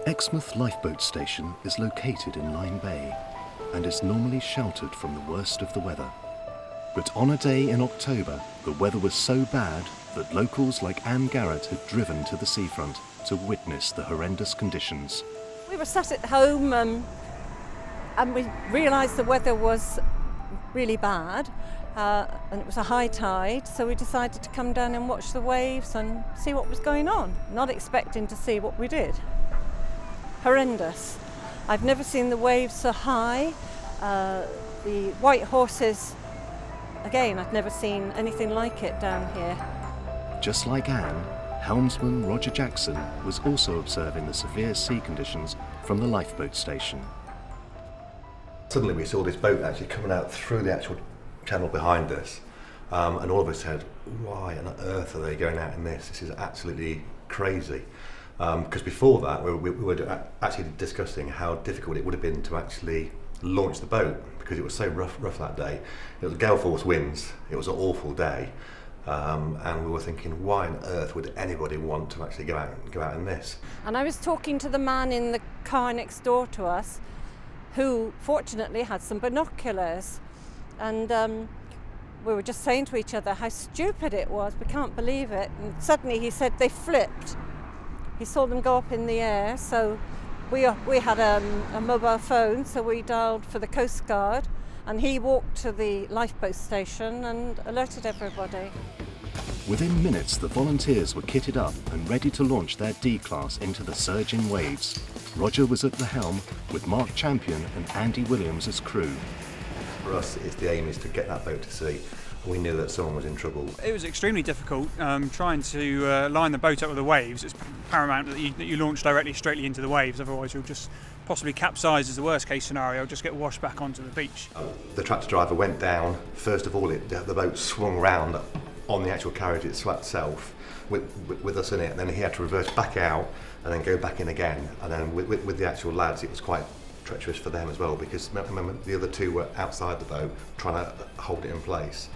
Exmouth Lifeboat Station is located in Lyme Bay and is normally sheltered from the worst of the weather. But on a day in October, the weather was so bad that locals like Anne Garrett had driven to the seafront to witness the horrendous conditions. We were sat at home and we realised the weather was really bad and it was a high tide, so we decided to come down and watch the waves and see what was going on, not expecting to see what we did. Horrendous. I've never seen the waves so high. The white horses, again, I've never seen anything like it down here. Just like Anne, helmsman Roger Jackson was also observing the severe sea conditions from the lifeboat station. Suddenly we saw this boat actually coming out through the actual channel behind us, and all of us said, why on earth are they going out in this? This is absolutely crazy. Because before that we were actually discussing how difficult it would have been to actually launch the boat, because it was so rough that day. It was gale force winds, it was an awful day, and we were thinking, why on earth would anybody want to actually go out in this? And I was talking to the man in the car next door to us, who fortunately had some binoculars, and we were just saying to each other how stupid it was, we can't believe it. And suddenly he said they flipped. He saw them go up in the air, so we had a mobile phone, so we dialed for the Coast Guard, and he walked to the lifeboat station and alerted everybody. Within minutes, the volunteers were kitted up and ready to launch their D-class into the surging waves. Roger was at the helm with Mark Champion and Andy Williams as crew. For us, the aim is to get that boat to sea. We knew that someone was in trouble. It was extremely difficult trying to line the boat up with the waves. It's paramount that you launch directly straight into the waves, otherwise you'll just possibly capsize as the worst case scenario, just get washed back onto the beach. The tractor driver went down. First of all, the boat swung round on the actual carriage itself with us in it, and then he had to reverse back out and then go back in again. And then with the actual lads, it was quite treacherous for them as well, because remember the other two were outside the boat trying to hold it in place.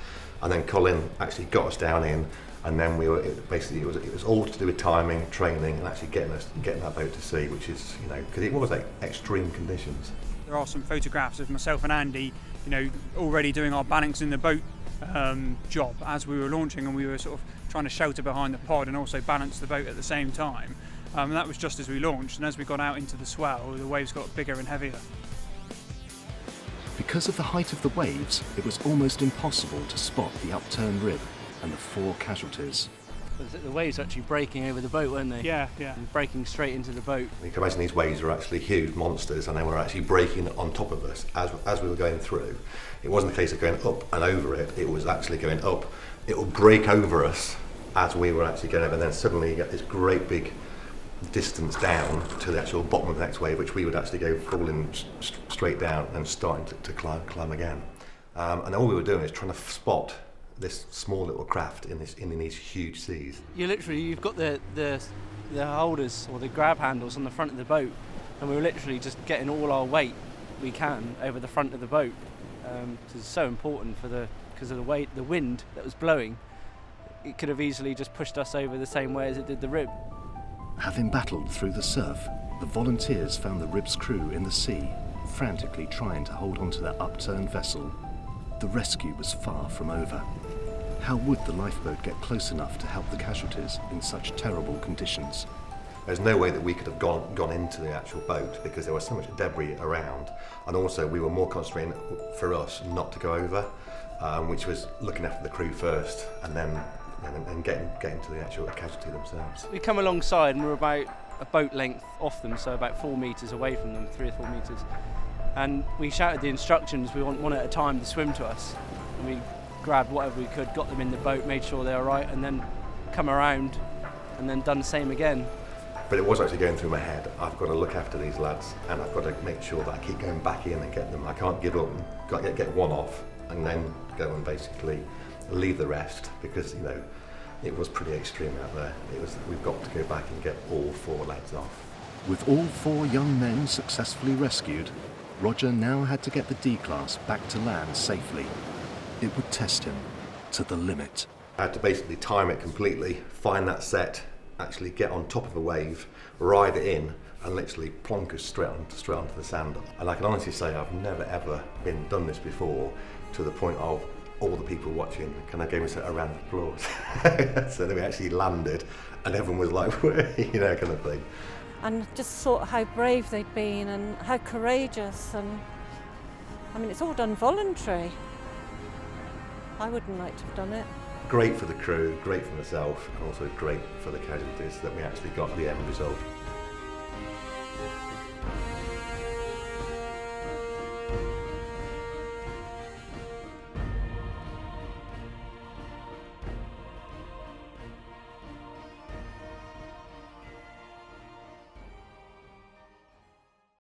And then Colin actually got us down in, and then it was all to do with timing, training, and actually getting that boat to sea, which is, because it was like extreme conditions. There are some photographs of myself and Andy, already doing our balance in the boat job as we were launching, and we were sort of trying to shelter behind the pod and also balance the boat at the same time. And that was just as we launched, and as we got out into the swell, the waves got bigger and heavier. Because of the height of the waves, it was almost impossible to spot the upturned rib and the 4 casualties. The waves were actually breaking over the boat, weren't they? Yeah. And breaking straight into the boat. You can imagine these waves were actually huge monsters, and they were actually breaking on top of us as we were going through. It wasn't a case of going up and over it, it was actually going up. It would break over us as we were actually going over, and then suddenly you get this great big distance down to the actual bottom of the next wave, which we would actually go falling straight down and starting to climb again. And all we were doing is trying to spot this small little craft in these huge seas. You've got the holders or the grab handles on the front of the boat, and we were literally just getting all our weight we can over the front of the boat. It's so important because of the wind that was blowing. It could have easily just pushed us over the same way as it did the rib. Having battled through the surf, the volunteers found the rib's crew in the sea, frantically trying to hold onto their upturned vessel. The rescue was far from over. How would the lifeboat get close enough to help the casualties in such terrible conditions? There's no way that we could have gone into the actual boat, because there was so much debris around, and also we were more concentrating for us not to go over, which was looking after the crew first, and then getting to the actual casualty themselves. We come alongside and we're about a boat length off them, so about 4 metres away from them, 3 or 4 metres. And we shouted the instructions, we want one at a time to swim to us. And we grabbed whatever we could, got them in the boat, made sure they were right, and then come around and then done the same again. But it was actually going through my head, I've got to look after these lads, and I've got to make sure that I keep going back in and get them. I can't give up, got to get one off and then go and basically leave the rest, because it was pretty extreme out there. We've got to go back and get all 4 lads off. With all 4 young men successfully rescued, Roger now had to get the D-class back to land safely. It would test him to the limit. I had to basically time it completely, find that set, actually get on top of a wave, ride it in, and literally plonk us straight onto the sand. And I can honestly say I've never ever done this before, to the point of all the people watching kind of gave us a round of applause. So then we actually landed and everyone was like, you know, kind of thing. And just thought how brave they'd been and how courageous, and I mean it's all done voluntary. I wouldn't like to have done it. Great for the crew, great for myself, and also great for the casualties that we actually got the end result.